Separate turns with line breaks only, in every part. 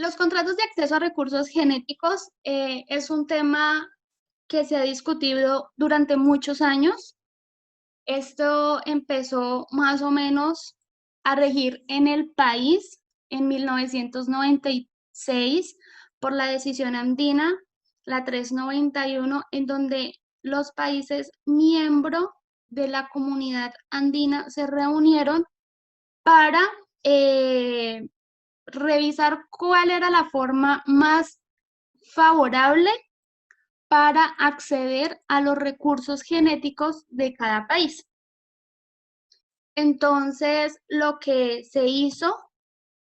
Los contratos de acceso a recursos genéticos es un tema que se ha discutido durante muchos años. Esto empezó más o menos a regir en el país en 1996 por la decisión andina, la 391, en donde los países miembros de la comunidad andina se reunieron para eh, revisar cuál era la forma más favorable para acceder a los recursos genéticos de cada país. Entonces, lo que se hizo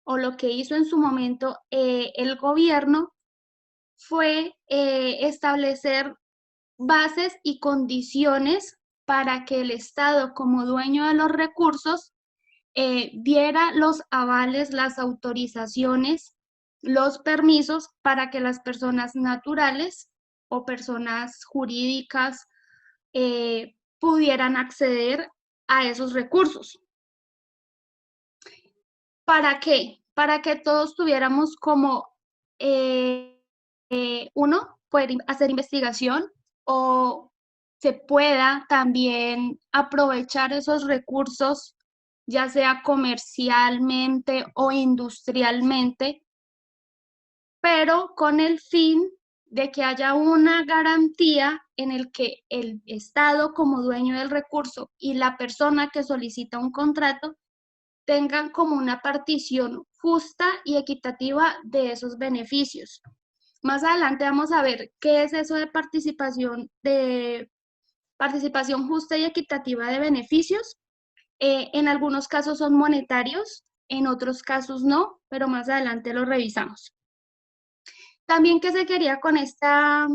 o lo que hizo en su momento el gobierno fue establecer bases y condiciones para que el Estado, como dueño de los recursos, diera los avales, las autorizaciones, los permisos para que las personas naturales o personas jurídicas pudieran acceder a esos recursos. ¿Para qué? Para que todos tuviéramos como, uno, poder hacer investigación o se pueda también aprovechar esos recursos, ya sea comercialmente o industrialmente, pero con el fin de que haya una garantía en el que el Estado como dueño del recurso y la persona que solicita un contrato tengan como una partición justa y equitativa de esos beneficios. Más adelante vamos a ver qué es eso de participación justa y equitativa de beneficios. En algunos casos son monetarios, en otros casos no, pero más adelante lo revisamos. También que se quería con esta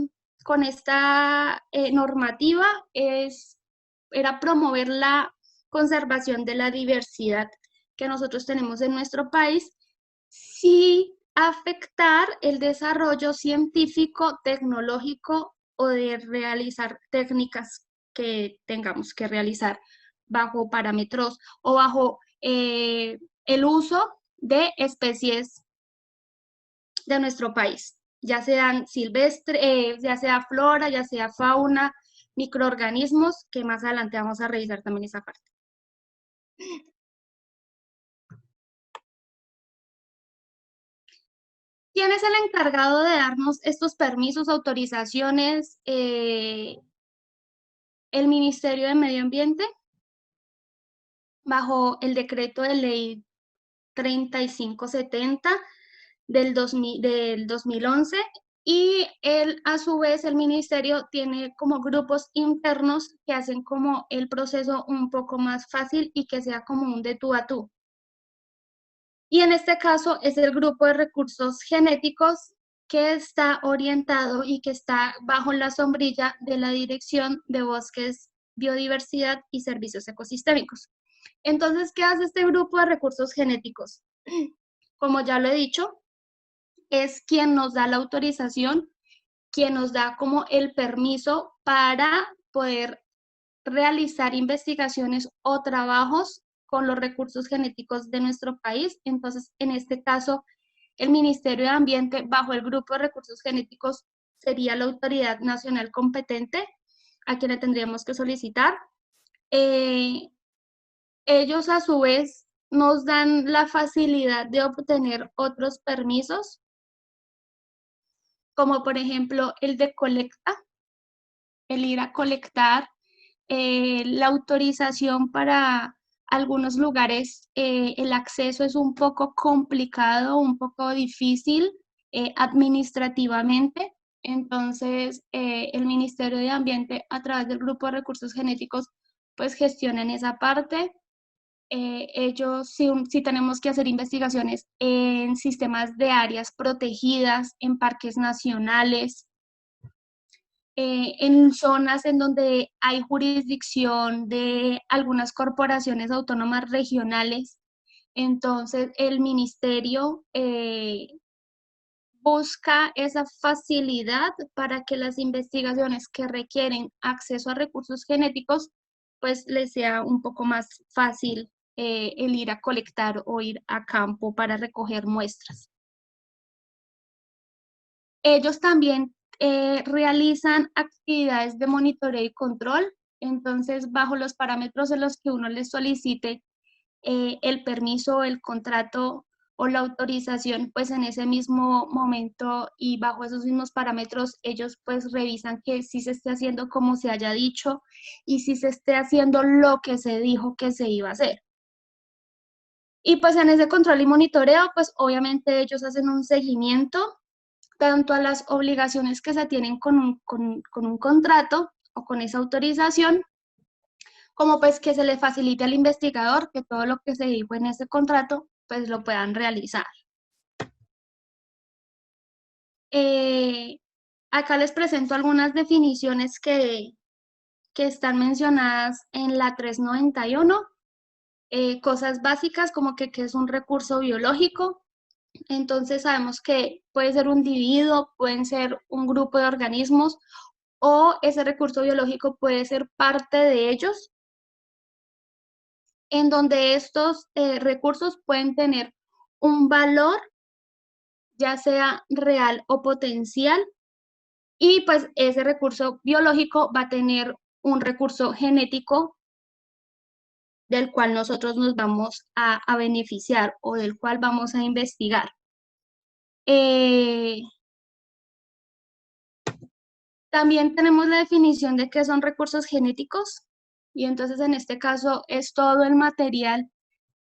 normativa era promover la conservación de la diversidad que nosotros tenemos en nuestro país, sin afectar el desarrollo científico, tecnológico o de realizar técnicas que tengamos que realizar bajo parámetros o bajo el uso de especies de nuestro país, ya sean silvestres, ya sea flora, ya sea fauna, microorganismos, que más adelante vamos a revisar también esa parte. ¿Quién es el encargado de darnos estos permisos, autorizaciones? El Ministerio de Medio Ambiente, bajo el decreto de ley 3570 del 2011, y él, a su vez, el ministerio tiene como grupos internos que hacen como el proceso un poco más fácil y que sea como un de tú a tú. Y en este caso es el grupo de recursos genéticos que está orientado y que está bajo la sombrilla de la Dirección de Bosques, Biodiversidad y Servicios Ecosistémicos. Entonces, ¿qué hace este grupo de recursos genéticos? Como ya lo he dicho, es quien nos da la autorización, quien nos da como el permiso para poder realizar investigaciones o trabajos con los recursos genéticos de nuestro país. Entonces, en este caso, el Ministerio de Ambiente, bajo el grupo de recursos genéticos, sería la autoridad nacional competente a quien le tendríamos que solicitar. Ellos, a su vez, nos dan la facilidad de obtener otros permisos, como por ejemplo el de colecta, el ir a colectar, la autorización para algunos lugares, el acceso es un poco complicado, un poco difícil administrativamente. Entonces, el Ministerio de Ambiente, a través del Grupo de Recursos Genéticos, pues gestionan esa parte. Ellos sí tenemos que hacer investigaciones en sistemas de áreas protegidas, en parques nacionales, en zonas en donde hay jurisdicción de algunas corporaciones autónomas regionales. Entonces, el ministerio busca esa facilidad para que las investigaciones que requieren acceso a recursos genéticos, pues les sea un poco más fácil el ir a colectar o ir a campo para recoger muestras. Ellos también realizan actividades de monitoreo y control, entonces bajo los parámetros en los que uno les solicite el permiso, el contrato o la autorización, pues en ese mismo momento y bajo esos mismos parámetros, ellos pues revisan que sí se esté haciendo como se haya dicho y si se esté haciendo lo que se dijo que se iba a hacer. Y pues en ese control y monitoreo, pues obviamente ellos hacen un seguimiento tanto a las obligaciones que se tienen con un contrato o con esa autorización, como pues que se le facilite al investigador que todo lo que se dijo en ese contrato, pues lo puedan realizar. Eh, Acá les presento algunas definiciones que están mencionadas en la 391, cosas básicas como que es un recurso biológico. Entonces sabemos que puede ser un individuo, pueden ser un grupo de organismos o ese recurso biológico puede ser parte de ellos, en donde estos recursos pueden tener un valor, ya sea real o potencial, y pues ese recurso biológico va a tener un recurso genético del cual nosotros nos vamos a beneficiar o del cual vamos a investigar. Eh, También tenemos la definición de qué son recursos genéticos, y entonces en este caso es todo el material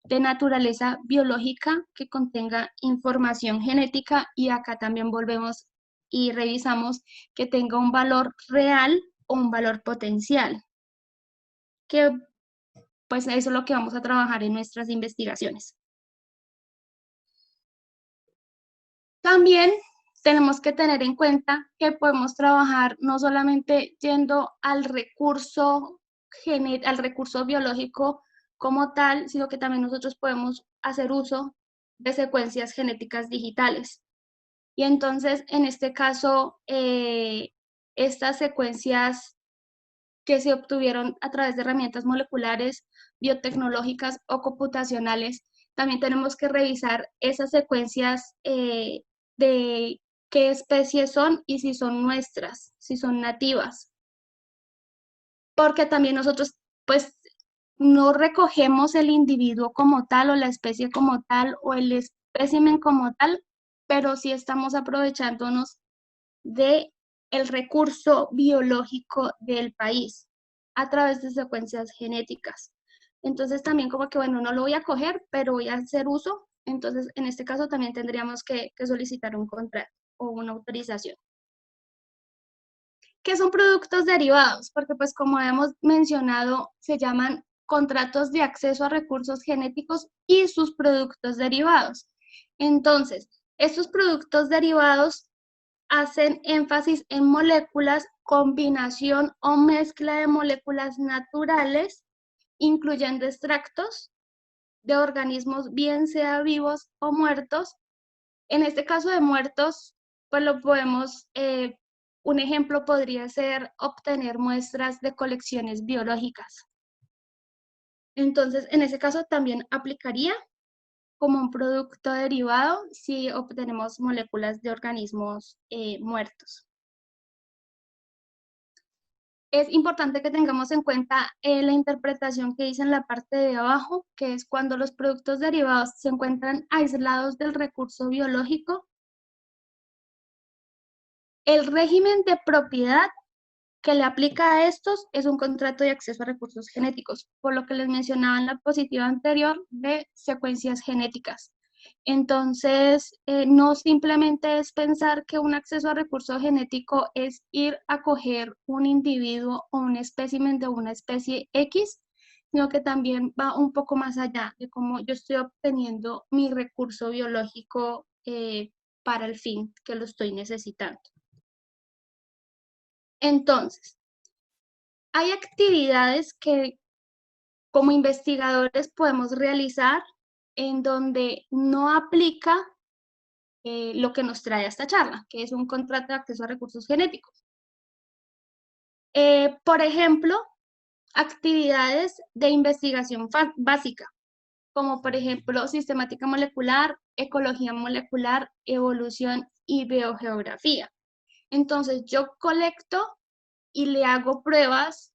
de naturaleza biológica que contenga información genética, y acá también volvemos y revisamos que tenga un valor real o un valor potencial, que pues eso es lo que vamos a trabajar en nuestras investigaciones. También tenemos que tener en cuenta que podemos trabajar no solamente yendo al recurso biológico como tal, sino que también nosotros podemos hacer uso de secuencias genéticas digitales. Y entonces, en este caso, estas secuencias que se obtuvieron a través de herramientas moleculares, biotecnológicas o computacionales, también tenemos que revisar esas secuencias de qué especies son y si son nuestras, si son nativas. Porque también nosotros, pues, no recogemos el individuo como tal o la especie como tal o el espécimen como tal, pero sí estamos aprovechándonos de el recurso biológico del país a través de secuencias genéticas. Entonces también como que, bueno, no lo voy a coger, pero voy a hacer uso. Entonces, en este caso también tendríamos que solicitar un contrato o una autorización. ¿Qué son productos derivados? Porque pues como hemos mencionado, se llaman contratos de acceso a recursos genéticos y sus productos derivados. Entonces, estos productos derivados hacen énfasis en moléculas, combinación o mezcla de moléculas naturales, incluyendo extractos de organismos, bien sea vivos o muertos. En este caso de muertos, pues lo podemos, un ejemplo podría ser obtener muestras de colecciones biológicas. Entonces, en ese caso también aplicaría como un producto derivado si obtenemos moléculas de organismos muertos. Es importante que tengamos en cuenta la interpretación que dice en la parte de abajo, que es cuando los productos derivados se encuentran aislados del recurso biológico. El régimen de propiedad que le aplica a estos es un contrato de acceso a recursos genéticos, por lo que les mencionaba en la positiva anterior de secuencias genéticas. Entonces, no simplemente es pensar que un acceso a recurso genético es ir a coger un individuo o un espécimen de una especie X, sino que también va un poco más allá de cómo yo estoy obteniendo mi recurso biológico para el fin que lo estoy necesitando. Entonces, hay actividades que como investigadores podemos realizar en donde no aplica lo que nos trae a esta charla, que es un contrato de acceso a recursos genéticos. Por ejemplo, actividades de investigación básica, como por ejemplo sistemática molecular, ecología molecular, evolución y biogeografía. Entonces yo colecto y le hago pruebas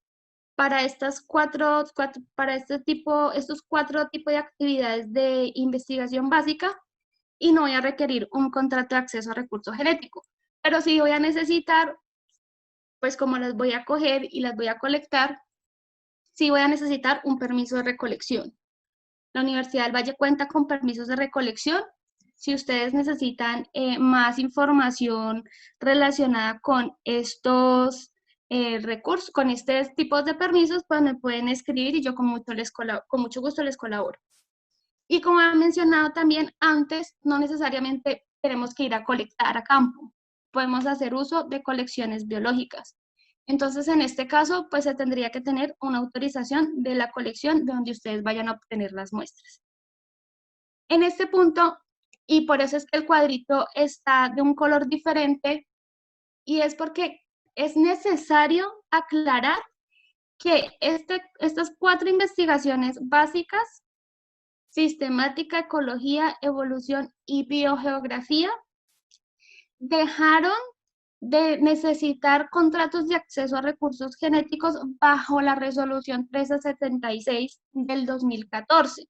para estos cuatro tipos de actividades de investigación básica y no voy a requerir un contrato de acceso a recursos genéticos. Pero sí voy a necesitar, pues como las voy a coger y las voy a colectar, sí voy a necesitar un permiso de recolección. La Universidad del Valle cuenta con permisos de recolección. Si ustedes necesitan más información relacionada con estos recursos, con estos tipos de permisos, pues me pueden escribir y yo con mucho gusto les colaboro. Y como he mencionado también antes, no necesariamente tenemos que ir a colectar a campo. Podemos hacer uso de colecciones biológicas. Entonces, en este caso, pues se tendría que tener una autorización de la colección de donde ustedes vayan a obtener las muestras. En este punto, y por eso es que el cuadrito está de un color diferente, y es porque es necesario aclarar que estas 4 investigaciones básicas, sistemática, ecología, evolución y biogeografía, dejaron de necesitar contratos de acceso a recursos genéticos bajo la resolución 1376 del 2014.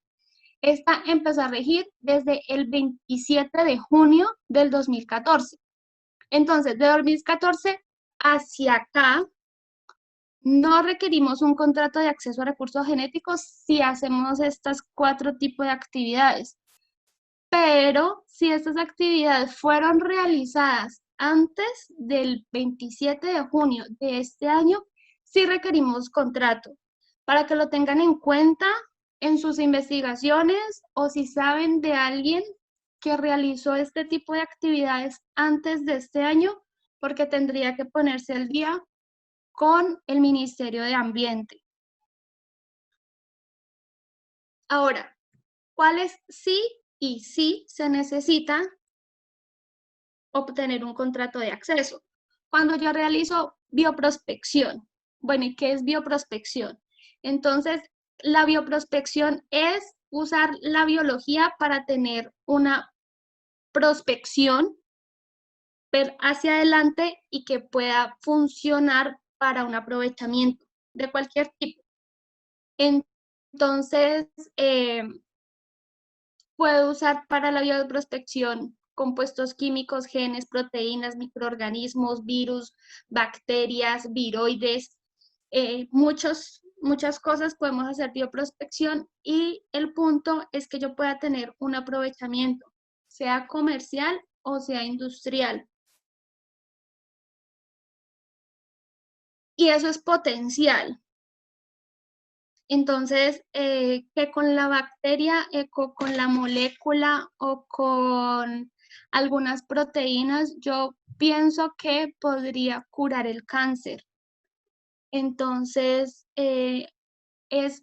Esta empezó a regir desde el 27 de junio del 2014. Entonces, de 2014 hacia acá, no requerimos un contrato de acceso a recursos genéticos si hacemos estas 4 tipos de actividades. Pero si estas actividades fueron realizadas antes del 27 de junio de este año, sí requerimos contrato, para que lo tengan en cuenta en sus investigaciones o si saben de alguien que realizó este tipo de actividades antes de este año, porque tendría que ponerse al día con el Ministerio de Ambiente. Ahora, ¿cuáles sí y sí se necesita obtener un contrato de acceso? Cuando yo realizo bioprospección. Bueno, ¿y qué es bioprospección? Entonces, la bioprospección es usar la biología para tener una prospección, ver hacia adelante y que pueda funcionar para un aprovechamiento de cualquier tipo. Entonces, puedo usar para la bioprospección compuestos químicos, genes, proteínas, microorganismos, virus, bacterias, viroides, muchas cosas podemos hacer bioprospección y el punto es que yo pueda tener un aprovechamiento, sea comercial o sea industrial. Y eso es potencial. Entonces, que con la bacteria, con la molécula o con algunas proteínas, yo pienso que podría curar el cáncer. Entonces, es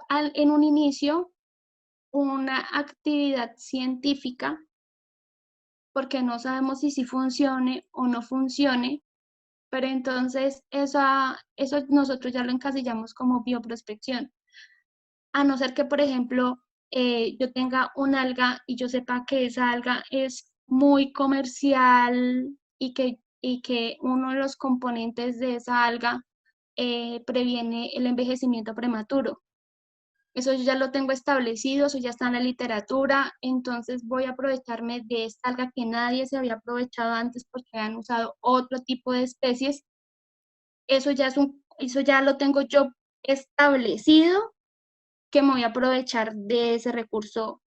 en un inicio una actividad científica, porque no sabemos si funcione o no funcione, pero entonces eso nosotros ya lo encasillamos como bioprospección. A no ser que, por ejemplo, yo tenga un alga y yo sepa que esa alga es muy comercial y que uno de los componentes de esa alga previene el envejecimiento prematuro. Eso yo ya lo tengo establecido, eso ya está en la literatura, entonces voy a aprovecharme de esta alga que nadie se había aprovechado antes porque han usado otro tipo de especies. Eso ya lo tengo yo establecido, que me voy a aprovechar de ese recurso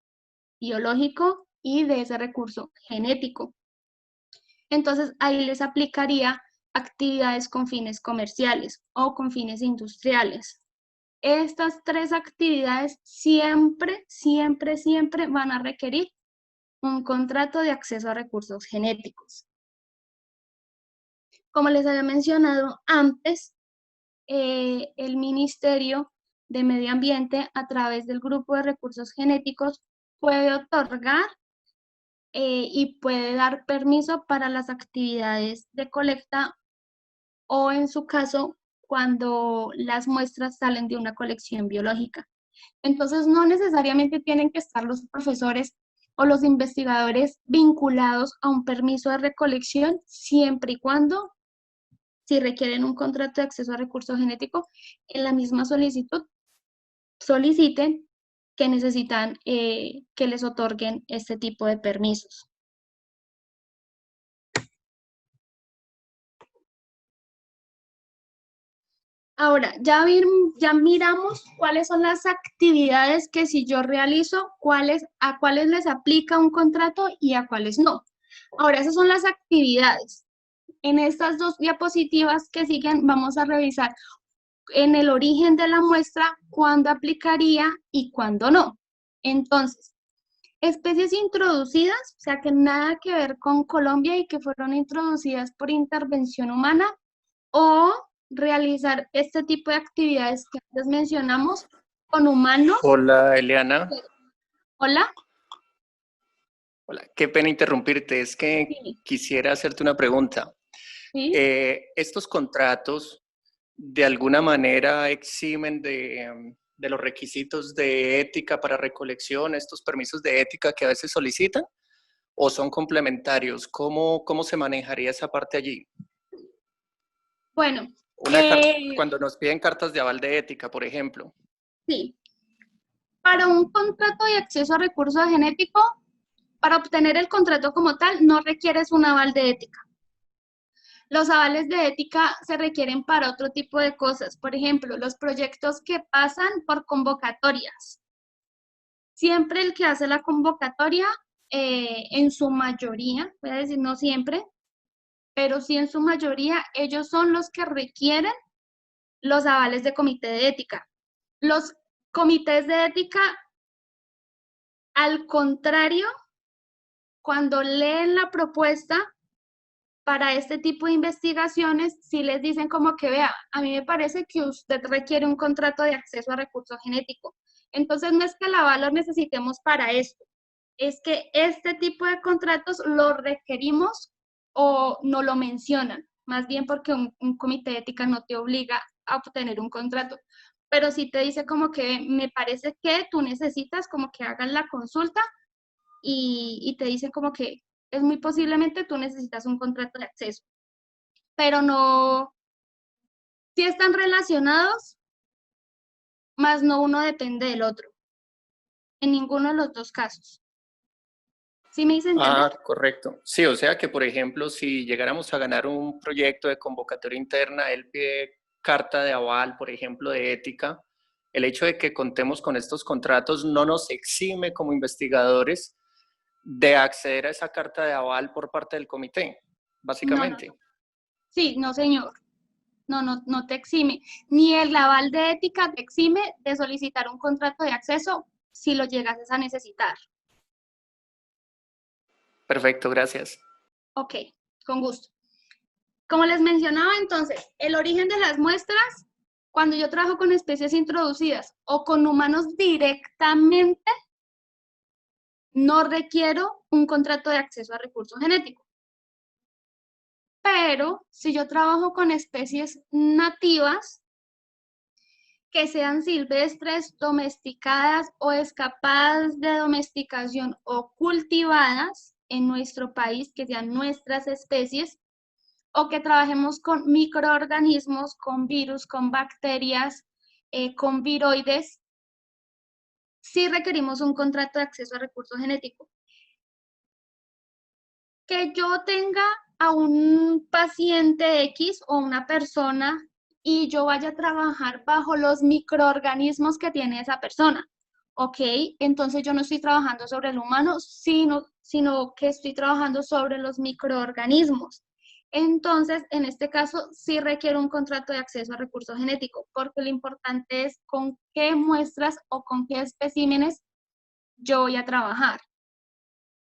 biológico y de ese recurso genético. Entonces, ahí les aplicaría actividades con fines comerciales o con fines industriales. Estas 3 actividades siempre, siempre, siempre van a requerir un contrato de acceso a recursos genéticos. Como les había mencionado antes, el Ministerio de Medio Ambiente, a través del Grupo de Recursos Genéticos, puede otorgar y puede dar permiso para las actividades de colecta o, en su caso, cuando las muestras salen de una colección biológica. Entonces, no necesariamente tienen que estar los profesores o los investigadores vinculados a un permiso de recolección, siempre y cuando, si requieren un contrato de acceso a recursos genéticos, en la misma solicitud soliciten que necesitan que les otorguen este tipo de permisos. Ahora, ya miramos cuáles son las actividades que si yo realizo, a cuáles les aplica un contrato y a cuáles no. Ahora, esas son las actividades. En estas dos diapositivas que siguen, vamos a revisar en el origen de la muestra cuándo aplicaría y cuándo no. Entonces, especies introducidas, o sea, que nada que ver con Colombia y que fueron introducidas por intervención humana, o realizar este tipo de actividades que antes mencionamos con humanos.
Hola, Eliana.
Hola.
Hola, qué pena interrumpirte. Es que
Sí.
quisiera hacerte una pregunta.
¿Sí?
¿Estos contratos de alguna manera eximen de los requisitos de ética para recolección, estos permisos de ética que a veces solicitan, o son complementarios? ¿Cómo se manejaría esa parte allí?
Bueno,
Cuando nos piden cartas de aval de ética, por ejemplo.
sí. Para un contrato de acceso a recursos genéticos, para obtener el contrato como tal, no requieres un aval de ética. Los avales de ética se requieren para otro tipo de cosas. Por ejemplo, los proyectos que pasan por convocatorias. Siempre el que hace la convocatoria, en su mayoría, voy a decir no siempre, pero sí en su mayoría, ellos son los que requieren los avales de comité de ética. Los comités de ética, al contrario, cuando leen la propuesta para este tipo de investigaciones, sí les dicen como que, vea, a mí me parece que usted requiere un contrato de acceso a recursos genéticos. Entonces, no es que el aval lo necesitemos para esto, es que este tipo de contratos lo requerimos o no lo mencionan, más bien porque un comité de ética no te obliga a obtener un contrato, pero sí te dice como que me parece que tú necesitas como que hagan la consulta y te dicen como que es muy posiblemente tú necesitas un contrato de acceso, pero no, sí están relacionados, más no uno depende del otro, en ninguno de los dos casos. ¿Sí me hice entender?
Correcto. Sí, o sea que, por ejemplo, si llegáramos a ganar un proyecto de convocatoria interna, él pide carta de aval, por ejemplo, de ética. El hecho de que contemos con estos contratos no nos exime como investigadores de acceder a esa carta de aval por parte del comité,
No, no,
básicamente.
no. Sí, no, señor. No te exime. Ni el aval de ética te exime de solicitar un contrato de acceso si lo llegases a necesitar.
Perfecto, gracias.
Ok, con gusto. Como les mencionaba entonces, el origen de las muestras, cuando yo trabajo con especies introducidas o con humanos directamente, no requiero un contrato de acceso a recursos genéticos. Pero si yo trabajo con especies nativas, que sean silvestres, domesticadas o escapadas de domesticación o cultivadas en nuestro país, que sean nuestras especies, o que trabajemos con microorganismos, con virus, con bacterias, con viroides, sí requerimos un contrato de acceso a recursos genéticos. Que yo tenga a un paciente X o una persona y yo vaya a trabajar bajo los microorganismos que tiene esa persona. Ok, entonces yo no estoy trabajando sobre el humano, sino que estoy trabajando sobre los microorganismos. Entonces, en este caso, sí requiere un contrato de acceso a recursos genéticos, porque lo importante es con qué muestras o con qué especímenes yo voy a trabajar.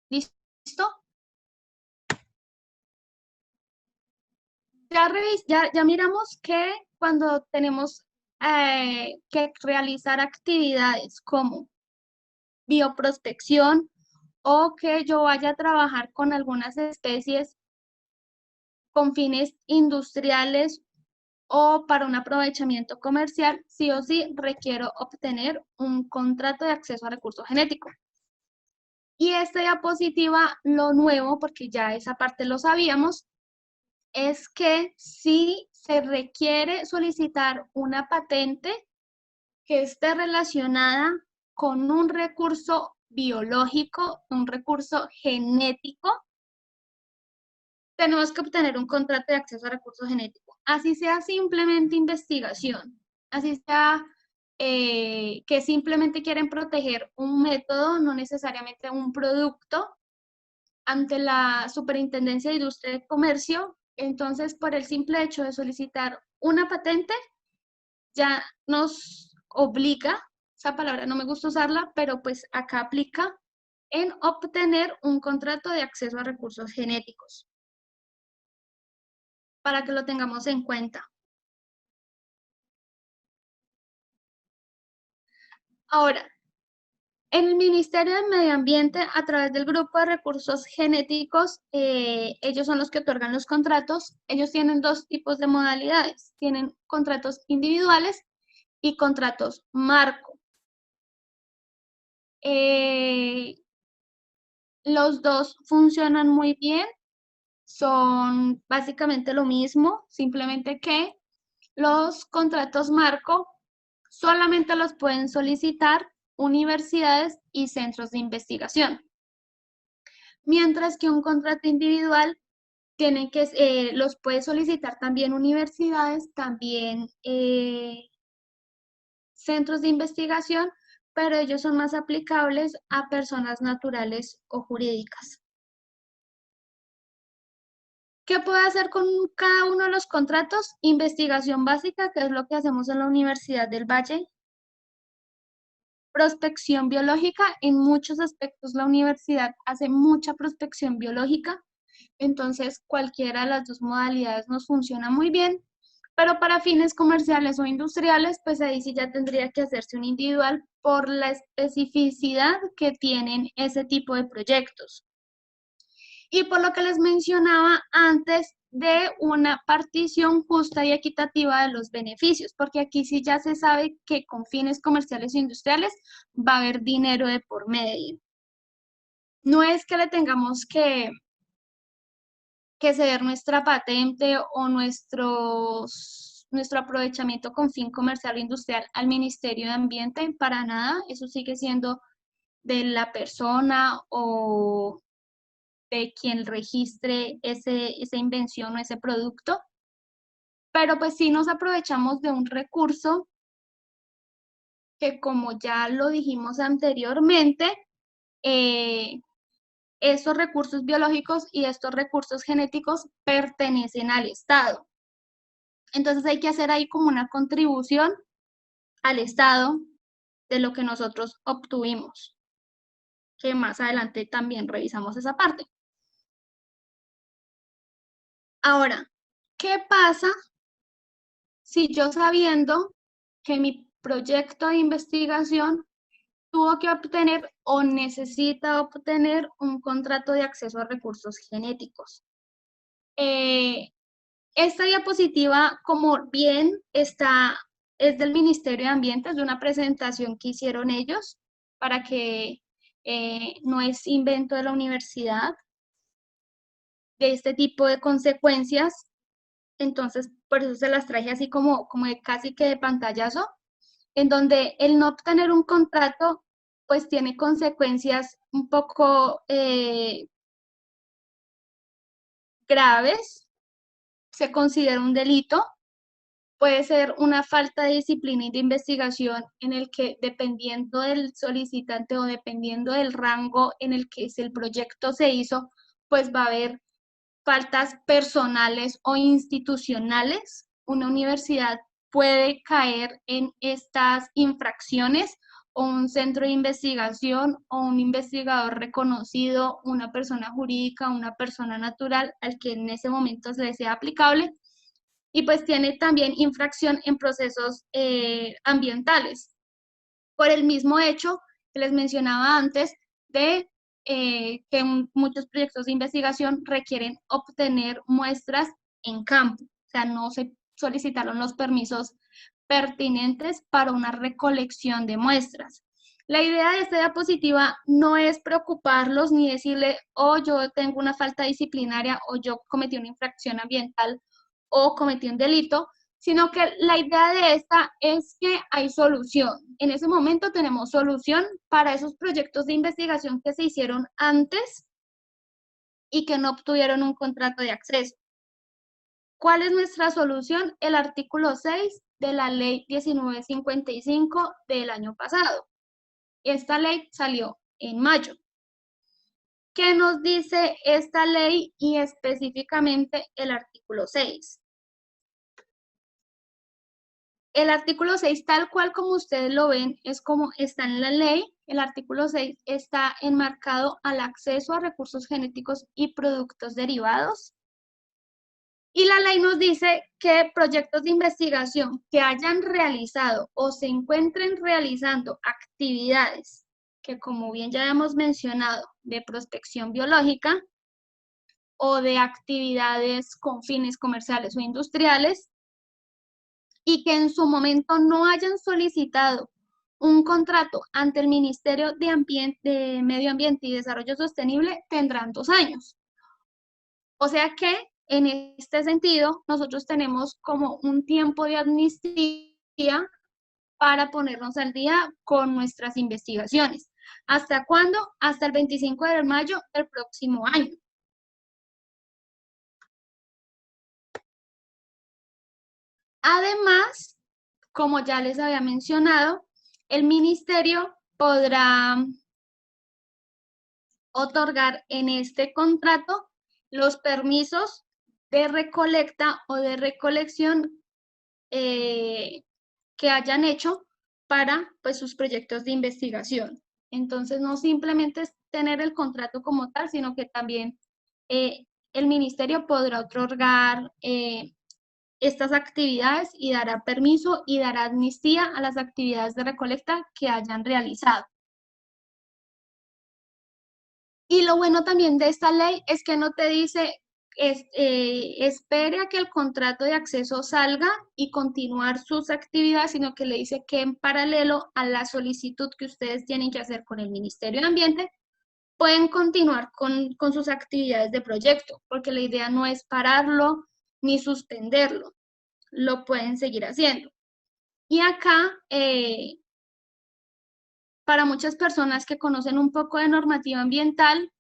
¿Listo? Ya miramos que cuando tenemos que realizar actividades como bioprospección o que yo vaya a trabajar con algunas especies con fines industriales o para un aprovechamiento comercial, sí o sí requiero obtener un contrato de acceso a recursos genéticos. Y esta diapositiva, lo nuevo, porque ya esa parte lo sabíamos, es que sí se requiere solicitar una patente que esté relacionada con un recurso biológico, un recurso genético. Tenemos que obtener un contrato de acceso a recursos genéticos, así sea simplemente investigación, así sea que simplemente quieren proteger un método, no necesariamente un producto, ante la Superintendencia de Industria y Comercio. Entonces, por el simple hecho de solicitar una patente, ya nos obliga, esa palabra no me gusta usarla, pero pues acá aplica, en obtener un contrato de acceso a recursos genéticos, para que lo tengamos en cuenta. Ahora, en el Ministerio de Medio Ambiente, a través del Grupo de Recursos Genéticos, ellos son los que otorgan los contratos. Ellos tienen dos tipos de modalidades. Tienen contratos individuales y contratos marco. Los dos funcionan muy bien, son básicamente lo mismo, simplemente que los contratos marco solamente los pueden solicitar universidades y centros de investigación, mientras que un contrato individual los puede solicitar también universidades, también centros de investigación, pero ellos son más aplicables a personas naturales o jurídicas. ¿Qué puede hacer con cada uno de los contratos? Investigación básica, que es lo que hacemos en la Universidad del Valle. Prospección biológica, en muchos aspectos la universidad hace mucha prospección biológica, entonces cualquiera de las dos modalidades nos funciona muy bien, pero para fines comerciales o industriales, pues ahí sí ya tendría que hacerse un individual por la especificidad que tienen ese tipo de proyectos. Y por lo que les mencionaba antes de una partición justa y equitativa de los beneficios, porque aquí sí ya se sabe que con fines comerciales e industriales va a haber dinero de por medio. No es que le tengamos que ceder nuestra patente o nuestro aprovechamiento con fin comercial o industrial al Ministerio de Ambiente, para nada, eso sigue siendo de la persona o de quien registre esa invención o ese producto, pero pues sí nos aprovechamos de un recurso que, como ya lo dijimos anteriormente, estos recursos biológicos y estos recursos genéticos pertenecen al Estado. Entonces hay que hacer ahí como una contribución al Estado de lo que nosotros obtuvimos, que más adelante también revisamos esa parte. Ahora, ¿qué pasa si yo, sabiendo que mi proyecto de investigación tuvo que obtener o necesita obtener un contrato de acceso a recursos genéticos? Esta diapositiva, como bien está, es del Ministerio de Ambiente, es de una presentación que hicieron ellos, para que no es invento de la universidad, de este tipo de consecuencias. Entonces, por eso se las traje así como de casi que de pantallazo, en donde el no obtener un contrato, pues tiene consecuencias un poco graves, se considera un delito, puede ser una falta de disciplina y de investigación, en el que, dependiendo del solicitante o dependiendo del rango en el que el proyecto se hizo, pues va a haber faltas personales o institucionales. Una universidad puede caer en estas infracciones, o un centro de investigación o un investigador reconocido, una persona jurídica, una persona natural al que en ese momento se le sea aplicable. Y pues tiene también infracción en procesos ambientales, por el mismo hecho que les mencionaba antes de que muchos proyectos de investigación requieren obtener muestras en campo, o sea, no se solicitaron los permisos pertinentes para una recolección de muestras. La idea de esta diapositiva no es preocuparlos ni decirle, oh, yo tengo una falta disciplinaria o yo cometí una infracción ambiental o cometí un delito, sino que la idea de esta es que hay solución. En ese momento tenemos solución para esos proyectos de investigación que se hicieron antes y que no obtuvieron un contrato de acceso. ¿Cuál es nuestra solución? El artículo 6 de la ley 1955 del año pasado. Esta ley salió en mayo. ¿Qué nos dice esta ley y específicamente el artículo 6? El artículo 6, tal cual como ustedes lo ven, es como está en la ley. El artículo 6 está enmarcado al acceso a recursos genéticos y productos derivados. Y la ley nos dice que proyectos de investigación que hayan realizado o se encuentren realizando actividades que, como bien ya hemos mencionado, de prospección biológica o de actividades con fines comerciales o industriales, y que en su momento no hayan solicitado un contrato ante el Ministerio de Medio Ambiente y Desarrollo Sostenible, tendrán 2 años. O sea que, en este sentido, nosotros tenemos como un tiempo de amnistía para ponernos al día con nuestras investigaciones. ¿Hasta cuándo? Hasta el 25 de mayo del próximo año. Además, como ya les había mencionado, el ministerio podrá otorgar en este contrato los permisos de recolecta o de recolección que hayan hecho para pues, sus proyectos de investigación. Entonces, no simplemente es tener el contrato como tal, sino que también el ministerio podrá otorgar estas actividades y dará permiso y dará amnistía a las actividades de recolecta que hayan realizado. Y lo bueno también de esta ley es que no te dice, espere a que el contrato de acceso salga y continuar sus actividades, sino que le dice que en paralelo a la solicitud que ustedes tienen que hacer con el Ministerio de Ambiente, pueden continuar con sus actividades de proyecto, porque la idea no es pararlo ni suspenderlo, lo pueden seguir haciendo. Y acá, para muchas personas que conocen un poco de normativa ambiental,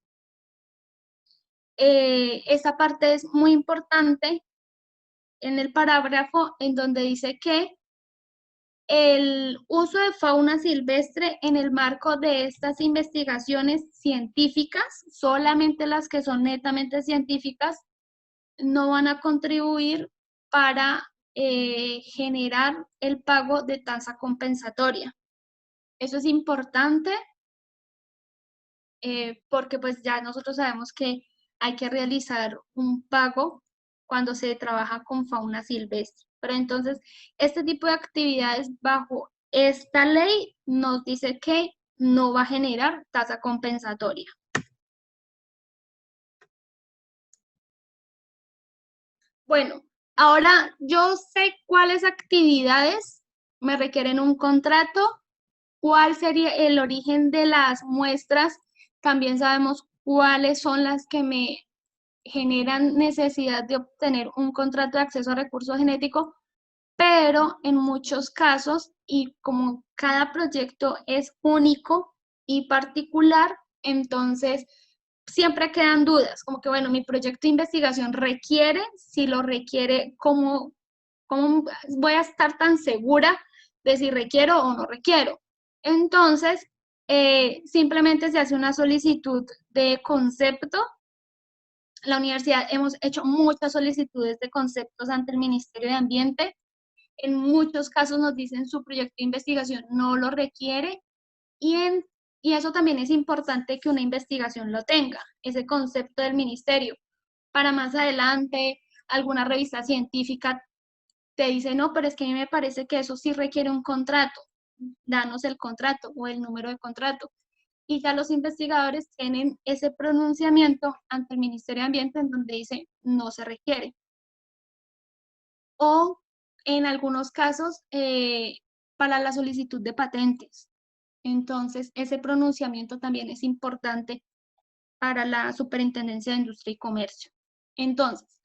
esta parte es muy importante en el parágrafo en donde dice que el uso de fauna silvestre en el marco de estas investigaciones científicas, solamente las que son netamente científicas, no van a contribuir para generar el pago de tasa compensatoria. Eso es importante porque pues ya nosotros sabemos que hay que realizar un pago cuando se trabaja con fauna silvestre. Pero entonces, este tipo de actividades bajo esta ley nos dice que no va a generar tasa compensatoria. Bueno, ahora yo sé cuáles actividades me requieren un contrato, cuál sería el origen de las muestras, también sabemos cuáles son las que me generan necesidad de obtener un contrato de acceso a recursos genéticos, pero en muchos casos, y como cada proyecto es único y particular, entonces siempre quedan dudas, como que bueno, mi proyecto de investigación requiere, si lo requiere, ¿cómo voy a estar tan segura de si requiero o no requiero? Entonces, simplemente se hace una solicitud de concepto. La universidad hemos hecho muchas solicitudes de conceptos ante el Ministerio de Ambiente. En muchos casos nos dicen su proyecto de investigación no lo requiere y eso también es importante que una investigación lo tenga, ese concepto del ministerio. Para más adelante, alguna revista científica te dice, no, pero es que a mí me parece que eso sí requiere un contrato, danos el contrato o el número de contrato. Y ya los investigadores tienen ese pronunciamiento ante el Ministerio de Ambiente en donde dice no se requiere. O en algunos casos, para la solicitud de patentes. Entonces, ese pronunciamiento también es importante para la Superintendencia de Industria y Comercio. Entonces,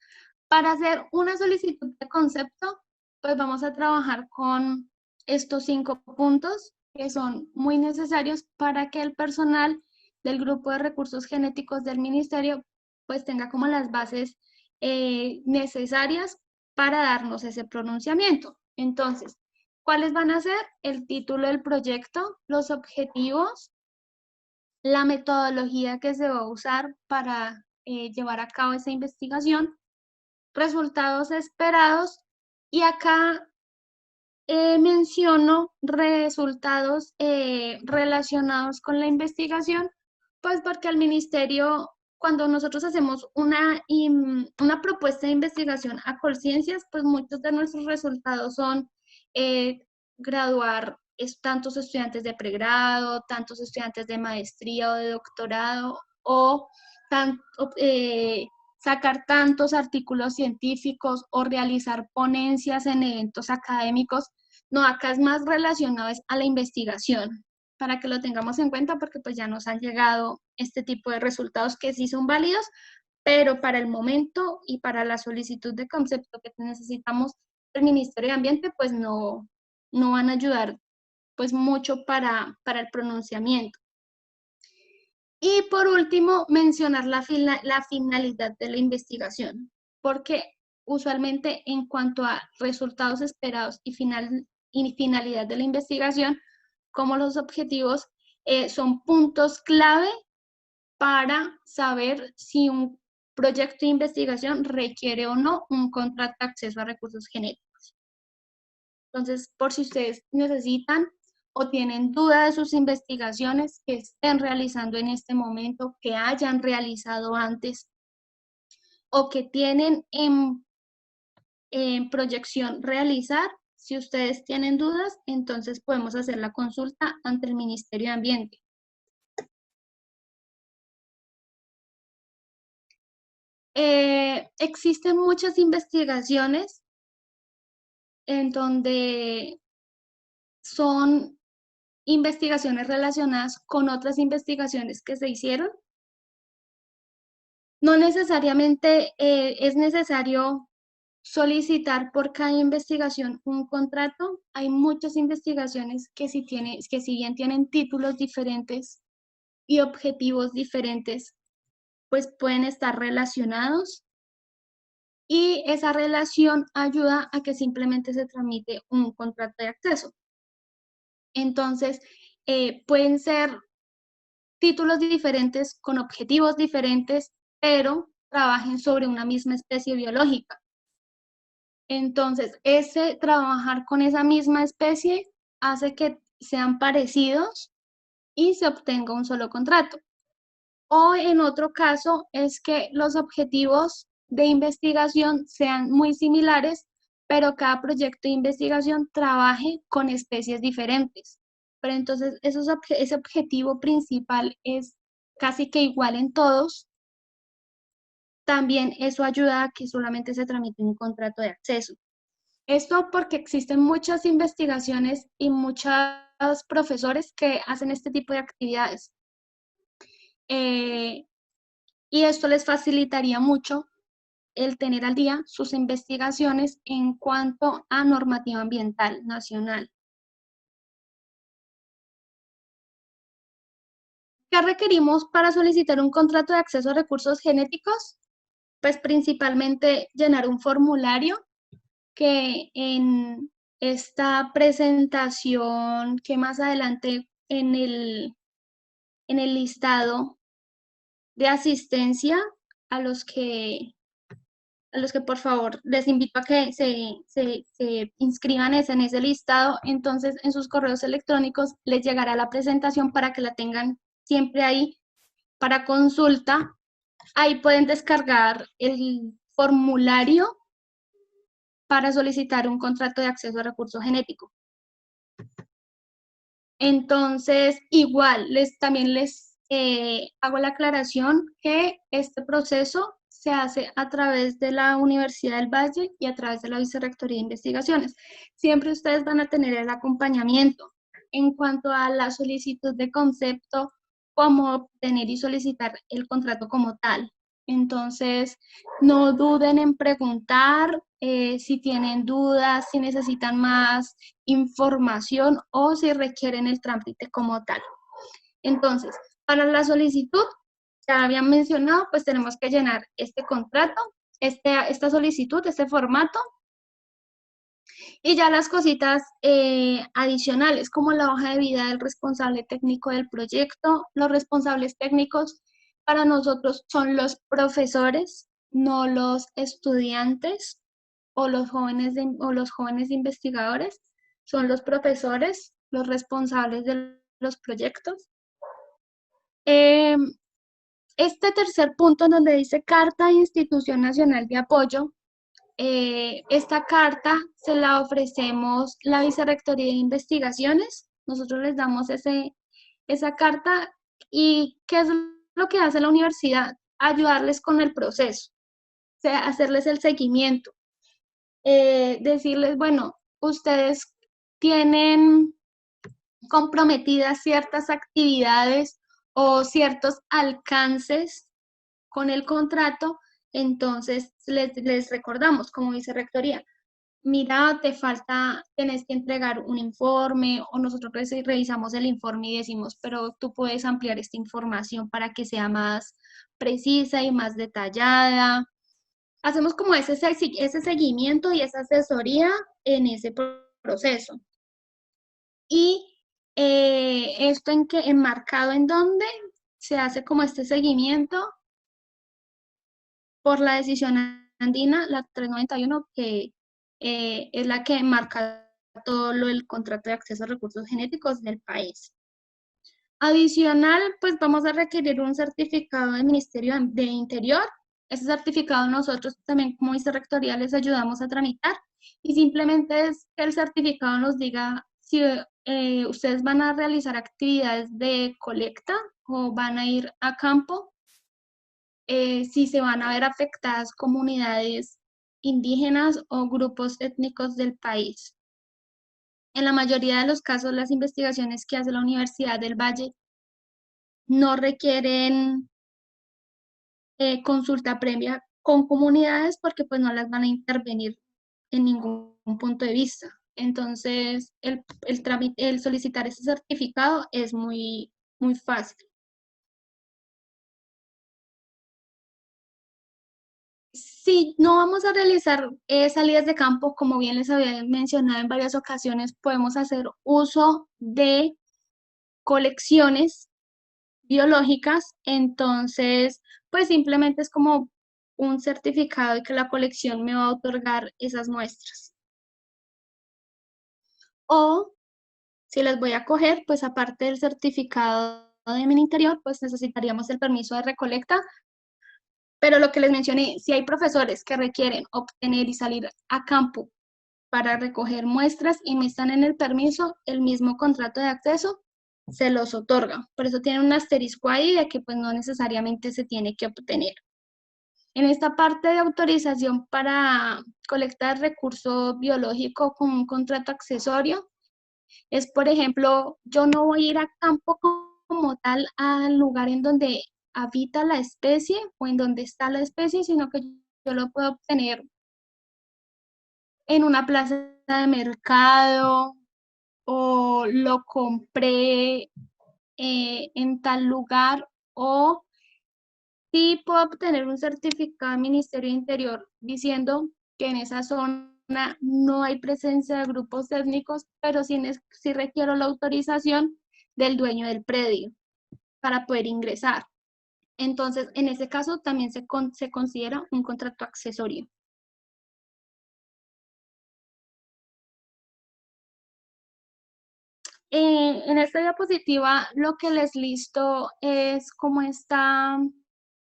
para hacer una solicitud de concepto, pues vamos a trabajar con estos 5 puntos que son muy necesarios para que el personal del grupo de recursos genéticos del ministerio pues tenga como las bases necesarias para darnos ese pronunciamiento. Entonces, ¿cuáles van a ser? El título del proyecto, los objetivos, la metodología que se va a usar para llevar a cabo esa investigación, resultados esperados, y acá menciono resultados relacionados con la investigación, pues porque al ministerio, cuando nosotros hacemos una propuesta de investigación a Colciencias, pues muchos de nuestros resultados son graduar tantos estudiantes de pregrado, tantos estudiantes de maestría o de doctorado, o sacar tantos artículos científicos o realizar ponencias en eventos académicos. No, acá es más relacionado a la investigación, para que lo tengamos en cuenta, porque pues ya nos han llegado este tipo de resultados que sí son válidos, pero para el momento y para la solicitud de concepto que necesitamos del Ministerio de Ambiente, pues no van a ayudar pues mucho para el pronunciamiento. Y por último, mencionar la finalidad de la investigación, porque usualmente en cuanto a resultados esperados y finalidad de la investigación, como los objetivos, son puntos clave para saber si un proyecto de investigación requiere o no un contrato de acceso a recursos genéticos. Entonces, por si ustedes necesitan o tienen duda de sus investigaciones que estén realizando en este momento, que hayan realizado antes, o que tienen en proyección realizar, si ustedes tienen dudas, entonces podemos hacer la consulta ante el Ministerio de Ambiente. Existen muchas investigaciones en donde son investigaciones relacionadas con otras investigaciones que se hicieron. No necesariamente es necesario solicitar por cada investigación un contrato. Hay muchas investigaciones que si bien tienen títulos diferentes y objetivos diferentes, pues pueden estar relacionados, y esa relación ayuda a que simplemente se tramite un contrato de acceso. Entonces, pueden ser títulos diferentes con objetivos diferentes, pero trabajen sobre una misma especie biológica. Entonces, ese trabajar con esa misma especie hace que sean parecidos y se obtenga un solo contrato. O en otro caso es que los objetivos de investigación sean muy similares, pero cada proyecto de investigación trabaje con especies diferentes. Pero entonces ese objetivo principal es casi que igual en todos. También eso ayuda a que solamente se tramite un contrato de acceso. Esto porque existen muchas investigaciones y muchos profesores que hacen este tipo de actividades. Y esto les facilitaría mucho el tener al día sus investigaciones en cuanto a normativa ambiental nacional. ¿Qué requerimos para solicitar un contrato de acceso a recursos genéticos? Pues principalmente llenar un formulario que en esta presentación que más adelante en el listado de asistencia a los que por favor les invito a que se inscriban en ese listado. Entonces en sus correos electrónicos les llegará la presentación para que la tengan siempre ahí para consulta. Ahí pueden descargar el formulario para solicitar un contrato de acceso a recurso genético. Entonces, igual, también les hago la aclaración que este proceso se hace a través de la Universidad del Valle y a través de la Vicerrectoría de Investigaciones. Siempre ustedes van a tener el acompañamiento. en cuanto a la solicitud de concepto, cómo obtener y solicitar el contrato como tal. Entonces, no duden en preguntar si tienen dudas, si necesitan más información o si requieren el trámite como tal. Entonces, para la solicitud, ya habían mencionado, pues tenemos que llenar este contrato, esta solicitud, este formato, y ya las cositas adicionales, como la hoja de vida del responsable técnico del proyecto. Los responsables técnicos para nosotros son los profesores, no los estudiantes o los jóvenes investigadores. Son los profesores los responsables de los proyectos. Este tercer punto en donde dice Carta de Institución Nacional de Apoyo, esta carta se la ofrecemos la Vicerrectoría de Investigaciones. Nosotros les damos esa carta. ¿Y qué es lo que hace la universidad? Ayudarles con el proceso, o sea, hacerles el seguimiento. Decirles, bueno, ustedes tienen comprometidas ciertas actividades o ciertos alcances con el contrato, entonces les recordamos como vicerrectoría, mira, tienes que entregar un informe, o nosotros revisamos el informe y decimos, pero tú puedes ampliar esta información para que sea más precisa y más detallada. Hacemos como ese seguimiento y esa asesoría en ese proceso. Y esto enmarcado en dónde se hace como este seguimiento por la decisión andina, la 391, que es la que marca todo el contrato de acceso a recursos genéticos del país. Adicional, pues vamos a requerir un certificado del Ministerio de Interior. Ese certificado nosotros también como vicerrectoría les ayudamos a tramitar, y simplemente es que el certificado nos diga si ustedes van a realizar actividades de colecta o van a ir a campo, si se van a ver afectadas comunidades indígenas o grupos étnicos del país. En la mayoría de los casos, las investigaciones que hace la Universidad del Valle no requieren consulta previa con comunidades, porque pues no las van a intervenir en ningún punto de vista. Entonces, el solicitar ese certificado es muy, muy fácil. Si no vamos a realizar salidas de campo, como bien les había mencionado en varias ocasiones, podemos hacer uso de colecciones biológicas. Entonces, pues simplemente es como un certificado de que la colección me va a otorgar esas muestras. O si las voy a coger, pues aparte del certificado de mi interior, pues necesitaríamos el permiso de recolecta. Pero lo que les mencioné, si hay profesores que requieren obtener y salir a campo para recoger muestras y me están en el permiso, el mismo contrato de acceso se los otorga. Por eso tiene un asterisco ahí de que pues no necesariamente se tiene que obtener. En esta parte de autorización para colectar recurso biológico con un contrato accesorio, es, por ejemplo, yo no voy a ir a campo como tal al lugar en donde habita la especie o en donde está la especie, sino que yo lo puedo obtener en una plaza de mercado, o lo compré en tal lugar, o sí puedo obtener un certificado del Ministerio de Interior diciendo que en esa zona no hay presencia de grupos étnicos, pero sí requiero la autorización del dueño del predio para poder ingresar. Entonces, en ese caso también se considera un contrato accesorio. En esta diapositiva lo que les listo es cómo está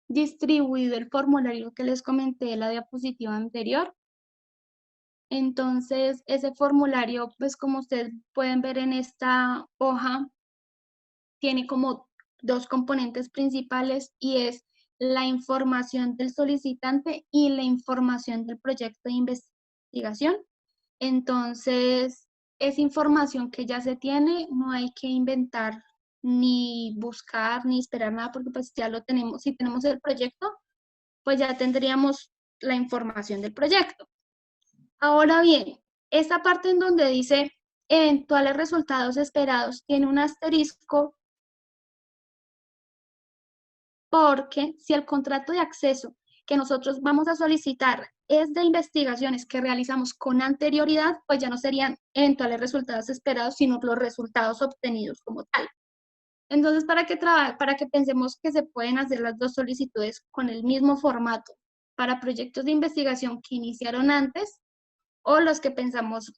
distribuido el formulario que les comenté en la diapositiva anterior. Entonces, ese formulario, pues como ustedes pueden ver en esta hoja, tiene como dos componentes principales, y es la información del solicitante y la información del proyecto de investigación. Entonces, es información que ya se tiene, no hay que inventar ni buscar ni esperar nada porque pues ya lo tenemos. Si tenemos el proyecto, pues ya tendríamos la información del proyecto. Ahora bien, esta parte en donde dice eventuales resultados esperados tiene un asterisco porque si el contrato de acceso que nosotros vamos a solicitar es de investigaciones que realizamos con anterioridad, pues ya no serían eventuales resultados esperados, sino los resultados obtenidos como tal. Entonces, para que pensemos que se pueden hacer las dos solicitudes con el mismo formato para proyectos de investigación que iniciaron antes o los que pensamos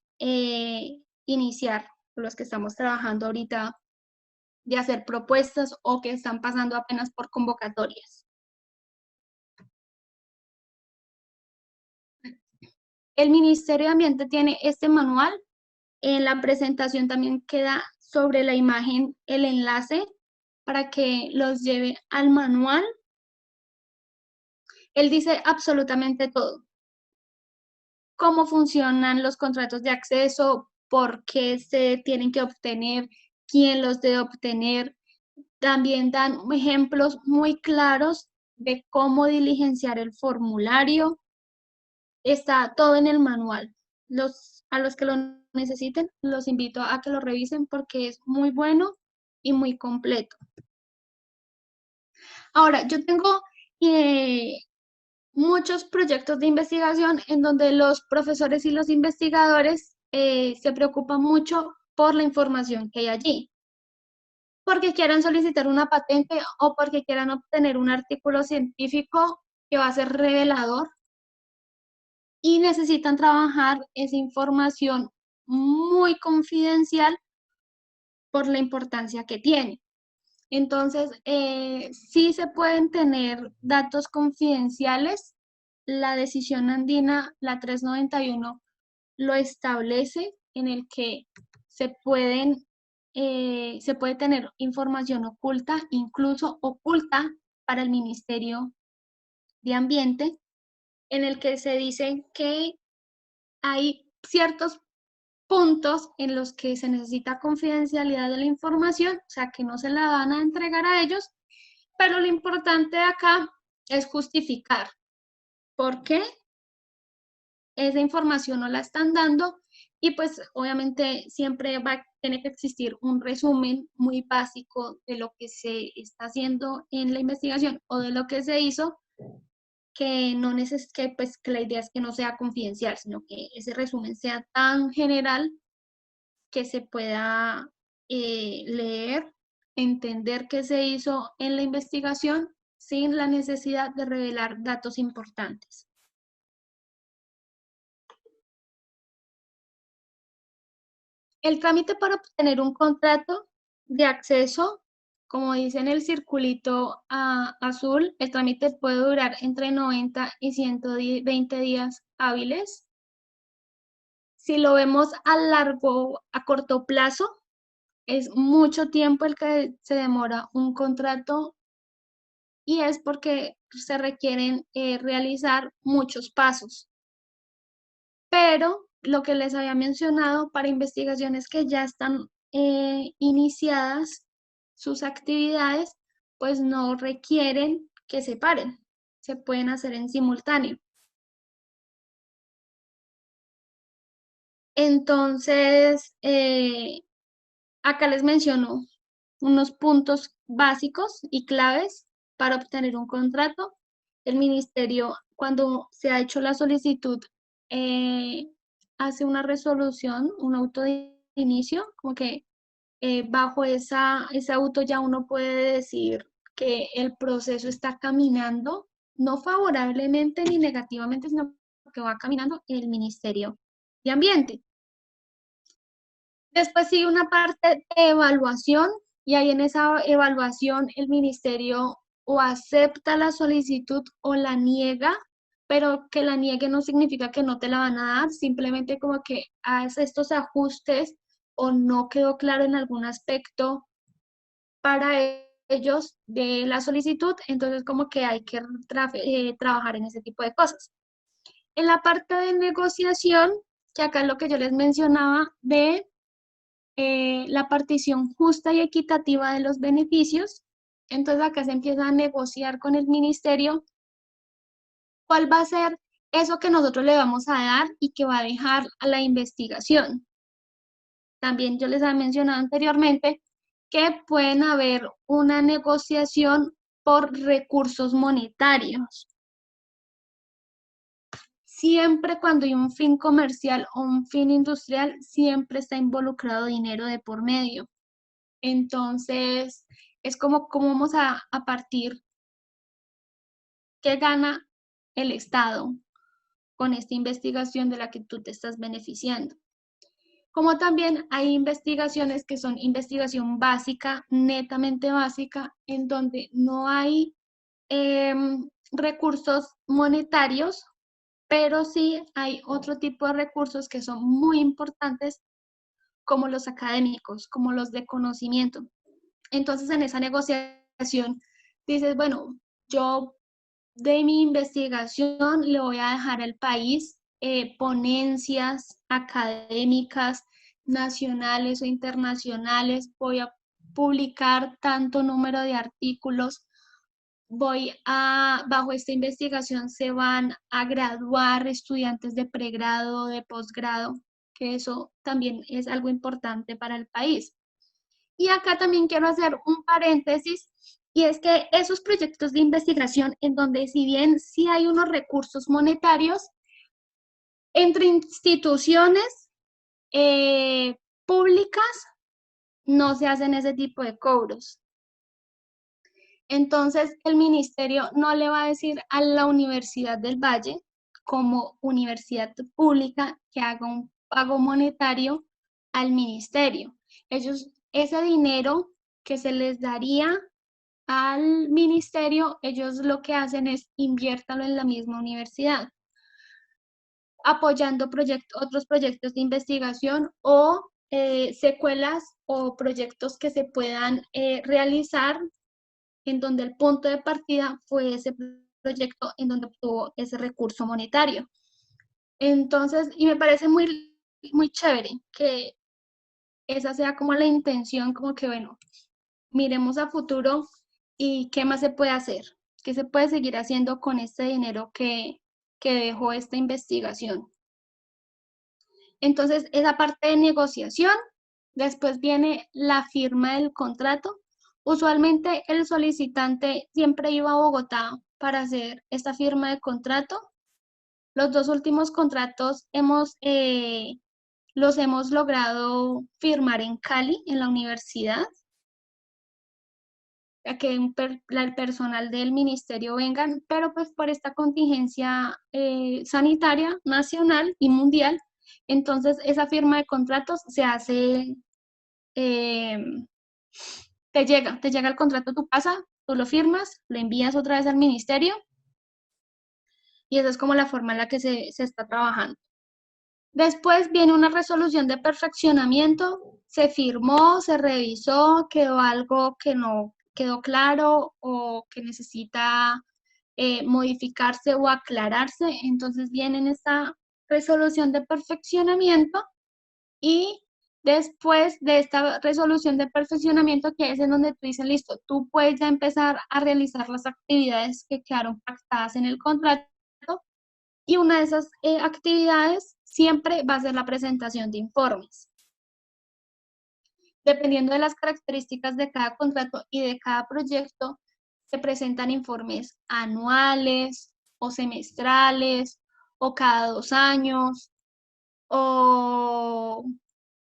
iniciar, los que estamos trabajando ahorita de hacer propuestas o que están pasando apenas por convocatorias. El Ministerio de Ambiente tiene este manual. En la presentación también queda sobre la imagen el enlace para que los lleve al manual. Él dice absolutamente todo. Cómo funcionan los contratos de acceso, por qué se tienen que obtener, quién los debe obtener. También dan ejemplos muy claros de cómo diligenciar el formulario. Está todo en el manual. A los que lo necesiten, los invito a que lo revisen porque es muy bueno y muy completo. Ahora, yo tengo muchos proyectos de investigación en donde los profesores y los investigadores se preocupan mucho por la información que hay allí, porque quieran solicitar una patente o porque quieran obtener un artículo científico que va a ser revelador y necesitan trabajar esa información muy confidencial por la importancia que tiene. Entonces, sí se pueden tener datos confidenciales. La decisión andina, la 391, lo establece en el que se puede tener información oculta, incluso oculta para el Ministerio de Ambiente, en el que se dice que hay ciertos puntos en los que se necesita confidencialidad de la información, o sea, que no se la van a entregar a ellos, pero lo importante acá es justificar por qué esa información no la están dando y pues obviamente siempre va a tener que existir un resumen muy básico de lo que se está haciendo en la investigación o de lo que se hizo, que no que pues que la idea es que no sea confidencial, sino que ese resumen sea tan general que se pueda leer, entender qué se hizo en la investigación sin la necesidad de revelar datos importantes. El trámite para obtener un contrato de acceso, como dice en el circulito azul, el trámite puede durar entre 90 y 120 días hábiles. Si lo vemos a corto plazo, es mucho tiempo el que se demora un contrato y es porque se requieren realizar muchos pasos. Pero lo que les había mencionado, para investigaciones que ya están iniciadas sus actividades, pues no requieren que se paren, se pueden hacer en simultáneo. Entonces, acá les menciono unos puntos básicos y claves para obtener un contrato. El ministerio, cuando se ha hecho la solicitud, hace una resolución, un auto de inicio, como que bajo ese auto ya uno puede decir que el proceso está caminando, no favorablemente ni negativamente, sino que va caminando el Ministerio de Ambiente. Después sigue una parte de evaluación y ahí en esa evaluación el ministerio o acepta la solicitud o la niega, pero que la niegue no significa que no te la van a dar, simplemente como que hace estos ajustes o no quedó claro en algún aspecto para ellos de la solicitud, entonces como que hay que trabajar en ese tipo de cosas. En la parte de negociación que acá es lo que yo les mencionaba de la partición justa y equitativa de los beneficios. Entonces acá se empieza a negociar con el ministerio cuál va a ser eso que nosotros le vamos a dar y que va a dejar a la investigación. También yo les había mencionado anteriormente que pueden haber una negociación por recursos monetarios. Siempre cuando hay un fin comercial o un fin industrial, siempre está involucrado dinero de por medio. Entonces, es como cómo vamos a partir qué gana el Estado con esta investigación de la que tú te estás beneficiando. Como también hay investigaciones que son investigación básica, netamente básica, en donde no hay recursos monetarios, pero sí hay otro tipo de recursos que son muy importantes, como los académicos, como los de conocimiento. Entonces, en esa negociación, dices, bueno, yo de mi investigación le voy a dejar al país ponencias académicas nacionales o internacionales, voy a publicar tanto número de artículos, bajo esta investigación se van a graduar estudiantes de pregrado, de posgrado, que eso también es algo importante para el país. Y acá también quiero hacer un paréntesis, y es que esos proyectos de investigación en donde si bien sí hay unos recursos monetarios, entre instituciones públicas no se hacen ese tipo de cobros. Entonces, el ministerio no le va a decir a la Universidad del Valle, como universidad pública, que haga un pago monetario al ministerio. Ellos, ese dinero que se les daría al ministerio, ellos lo que hacen es inviértalo en la misma universidad, apoyando otros proyectos de investigación o secuelas o proyectos que se puedan realizar en donde el punto de partida fue ese proyecto en donde obtuvo ese recurso monetario. Entonces, y me parece muy, muy chévere que esa sea como la intención, como que bueno, miremos a futuro y qué más se puede hacer, qué se puede seguir haciendo con este dinero que dejó esta investigación. Entonces, esa parte de negociación, después viene la firma del contrato. Usualmente el solicitante siempre iba a Bogotá para hacer esta firma de contrato. Los dos últimos contratos los hemos logrado firmar en Cali, en la universidad, a que el personal del ministerio vengan, pero pues por esta contingencia sanitaria nacional y mundial, entonces esa firma de contratos se hace, eh, te llega el contrato a tu casa, tú lo firmas, lo envías otra vez al ministerio y esa es como la forma en la que se está trabajando. Después viene una resolución de perfeccionamiento, se firmó, se revisó, quedó algo que no quedó claro o que necesita modificarse o aclararse, entonces viene en esta resolución de perfeccionamiento y después de esta resolución de perfeccionamiento, que es en donde tú dices, listo, tú puedes ya empezar a realizar las actividades que quedaron pactadas en el contrato y una de esas actividades siempre va a ser la presentación de informes. Dependiendo de las características de cada contrato y de cada proyecto, se presentan informes anuales o semestrales o cada 2 años o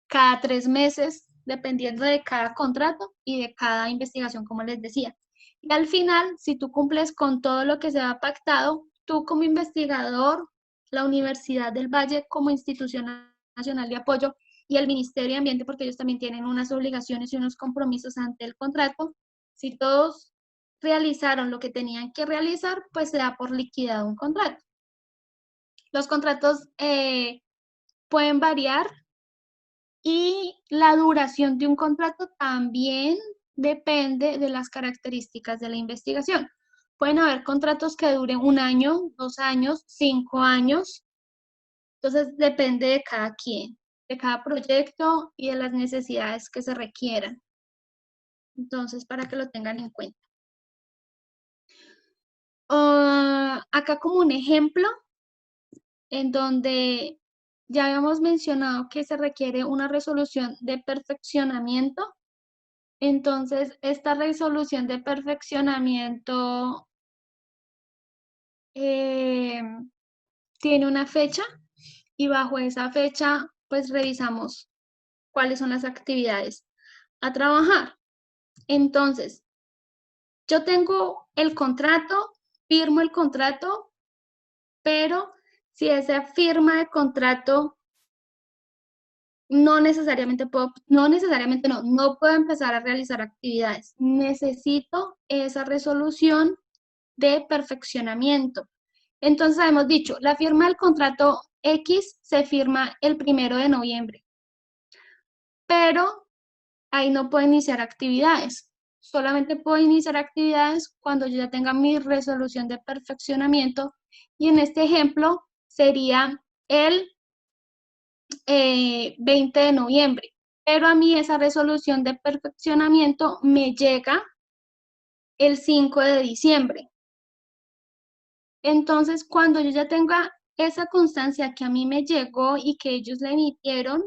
cada 3 meses, dependiendo de cada contrato y de cada investigación, como les decía. Y al final, si tú cumples con todo lo que se ha pactado, tú como investigador, la Universidad del Valle como institución nacional de apoyo y el Ministerio de Ambiente, porque ellos también tienen unas obligaciones y unos compromisos ante el contrato, si todos realizaron lo que tenían que realizar, pues se da por liquidado un contrato. Los contratos pueden variar y la duración de un contrato también depende de las características de la investigación. Pueden haber contratos que duren 1 año, 2 años, 5 años, Entonces, depende de cada quien, de cada proyecto y de las necesidades que se requieran. Entonces, para que lo tengan en cuenta. Acá como un ejemplo, en donde ya habíamos mencionado que se requiere una resolución de perfeccionamiento. Entonces, esta resolución de perfeccionamiento tiene una fecha y bajo esa fecha, pues revisamos cuáles son las actividades a trabajar. Entonces, yo tengo el contrato, firmo el contrato, pero si esa firma de contrato no necesariamente no puedo empezar a realizar actividades. Necesito esa resolución de perfeccionamiento. Entonces, hemos dicho, la firma del contrato X se firma el 1 de noviembre, pero ahí no puedo iniciar actividades. Solamente puedo iniciar actividades cuando yo ya tenga mi resolución de perfeccionamiento y en este ejemplo sería el 20 de noviembre. Pero a mí esa resolución de perfeccionamiento me llega el 5 de diciembre. Entonces, cuando yo ya tenga esa constancia que a mí me llegó y que ellos la emitieron,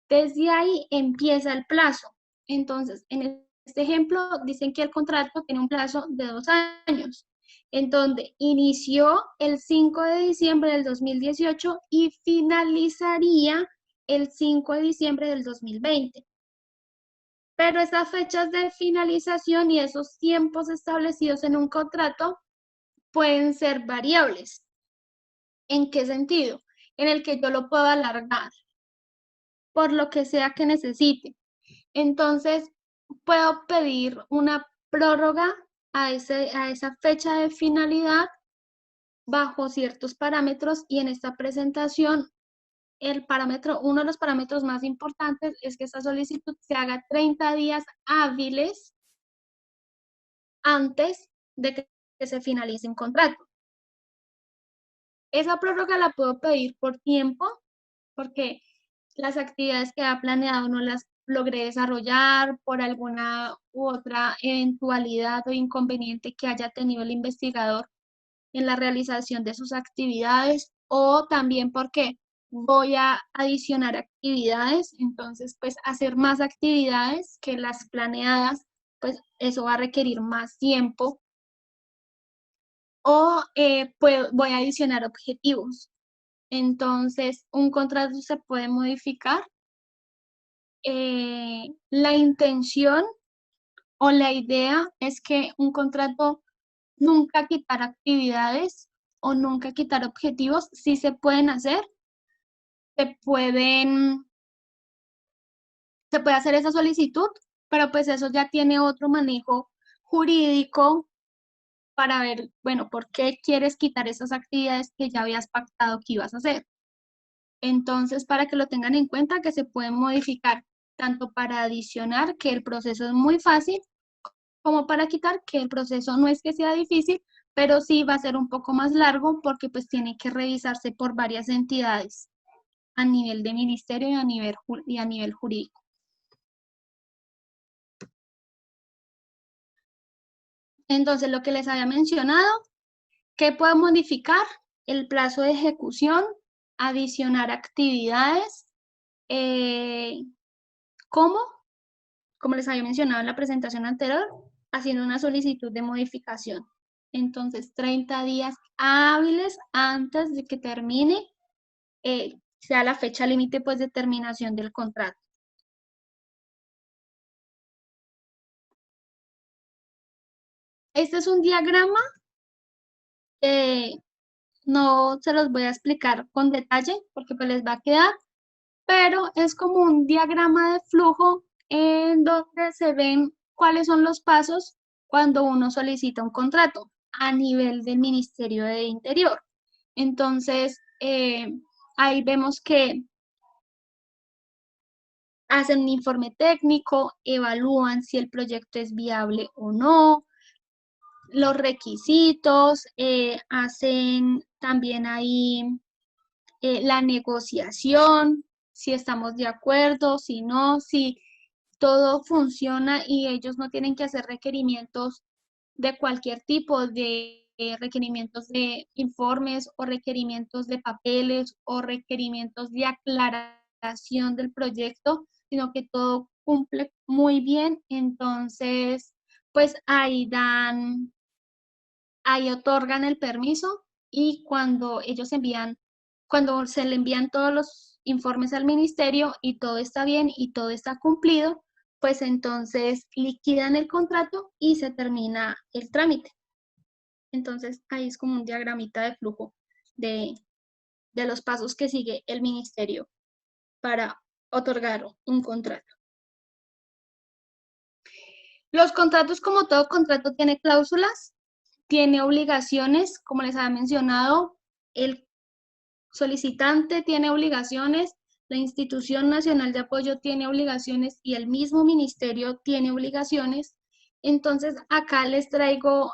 desde ahí empieza el plazo. Entonces, en este ejemplo, dicen que el contrato tiene un plazo de 2 años, en donde inició el 5 de diciembre del 2018 y finalizaría el 5 de diciembre del 2020. Pero esas fechas de finalización y esos tiempos establecidos en un contrato pueden ser variables. ¿En qué sentido? En el que yo lo puedo alargar por lo que sea que necesite. Entonces, puedo pedir una prórroga a esa fecha de finalidad bajo ciertos parámetros y en esta presentación uno de los parámetros más importantes es que esta solicitud se haga 30 días hábiles antes de que se finalice un contrato. Esa prórroga la puedo pedir por tiempo, porque las actividades que ha planeado no las logré desarrollar por alguna u otra eventualidad o inconveniente que haya tenido el investigador en la realización de sus actividades, o también porque voy a adicionar actividades, entonces pues hacer más actividades que las planeadas, pues eso va a requerir más tiempo, o voy a adicionar objetivos. Entonces, un contrato se puede modificar. La intención o la idea es que un contrato nunca quitar actividades o nunca quitar objetivos, sí se pueden hacer, se puede hacer esa solicitud, pero pues eso ya tiene otro manejo jurídico para ver, bueno, ¿por qué quieres quitar esas actividades que ya habías pactado que ibas a hacer? Entonces, para que lo tengan en cuenta, que se pueden modificar tanto para adicionar, que el proceso es muy fácil, como para quitar, que el proceso no es que sea difícil, pero sí va a ser un poco más largo porque pues tiene que revisarse por varias entidades a nivel de ministerio y a nivel jurídico. Entonces, lo que les había mencionado, ¿qué puedo modificar? El plazo de ejecución, adicionar actividades, ¿cómo? Como les había mencionado en la presentación anterior, haciendo una solicitud de modificación. Entonces, 30 días hábiles antes de que termine, sea la fecha límite pues de terminación del contrato. Este es un diagrama, no se los voy a explicar con detalle porque pues les va a quedar, pero es como un diagrama de flujo en donde se ven cuáles son los pasos cuando uno solicita un contrato a nivel del Ministerio de Interior. Entonces, ahí vemos que hacen un informe técnico, evalúan si el proyecto es viable o no, los requisitos, hacen también ahí la negociación, si estamos de acuerdo, si no, si todo funciona y ellos no tienen que hacer requerimientos de cualquier tipo de requerimientos de informes o requerimientos de papeles o requerimientos de aclaración del proyecto, sino que todo cumple muy bien. Entonces, pues ahí otorgan el permiso y cuando se le envían todos los informes al ministerio y todo está bien y todo está cumplido, pues entonces liquidan el contrato y se termina el trámite. Entonces ahí es como un diagramita de flujo de, de los pasos que sigue el ministerio para otorgar un contrato. Los contratos, como todo contrato, tiene cláusulas, tiene obligaciones, como les había mencionado, el solicitante tiene obligaciones, la Institución Nacional de Apoyo tiene obligaciones y el mismo ministerio tiene obligaciones. Entonces, acá les traigo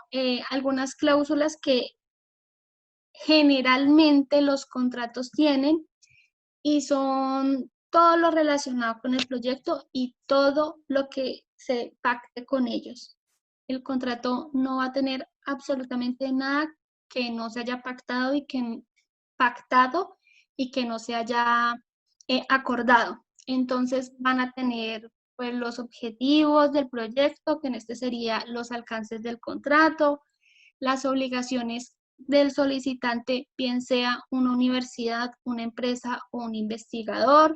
algunas cláusulas que generalmente los contratos tienen y son todo lo relacionado con el proyecto y todo lo que se pacte con ellos. El contrato no va a tener absolutamente nada que no se haya pactado y que no se haya acordado. Entonces van a tener pues los objetivos del proyecto, que en este sería los alcances del contrato, las obligaciones del solicitante, bien sea una universidad, una empresa o un investigador,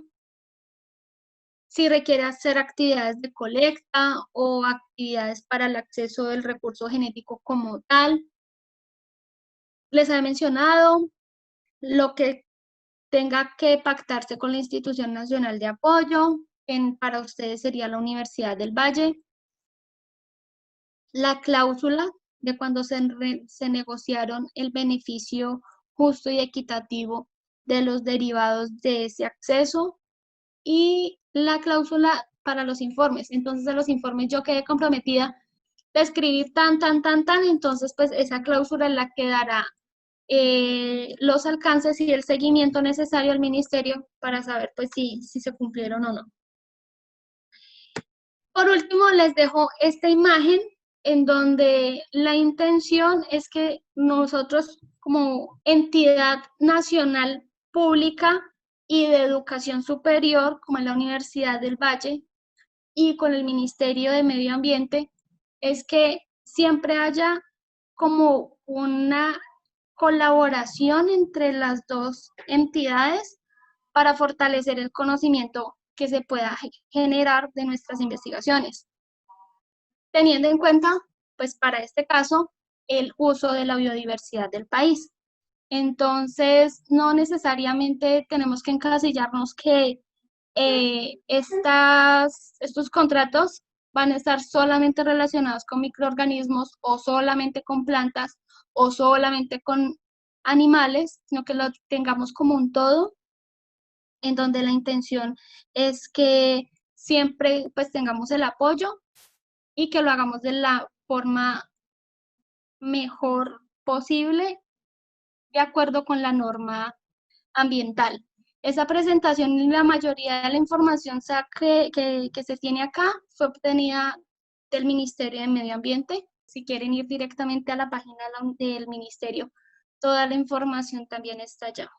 si requiere hacer actividades de colecta o actividades para el acceso del recurso genético como tal. Les he mencionado lo que tenga que pactarse con la Institución Nacional de Apoyo, para ustedes sería la Universidad del Valle. La cláusula de cuando se negociaron el beneficio justo y equitativo de los derivados de ese acceso y la cláusula para los informes. Entonces, de los informes yo quedé comprometida de escribir tan, entonces pues esa cláusula es la que dará los alcances y el seguimiento necesario al ministerio para saber pues si se cumplieron o no. Por último, les dejo esta imagen en donde la intención es que nosotros como entidad nacional pública y de educación superior, como es la Universidad del Valle, y con el Ministerio de Medio Ambiente, es que siempre haya como una colaboración entre las dos entidades para fortalecer el conocimiento que se pueda generar de nuestras investigaciones, teniendo en cuenta, pues para este caso, el uso de la biodiversidad del país. Entonces, no necesariamente tenemos que encasillarnos que estos contratos van a estar solamente relacionados con microorganismos o solamente con plantas o solamente con animales, sino que lo tengamos como un todo, en donde la intención es que siempre pues tengamos el apoyo y que lo hagamos de la forma mejor posible de acuerdo con la norma ambiental. Esa presentación y la mayoría de la información que se tiene acá fue obtenida del Ministerio de Medio Ambiente. Si quieren ir directamente a la página del Ministerio, toda la información también está allá.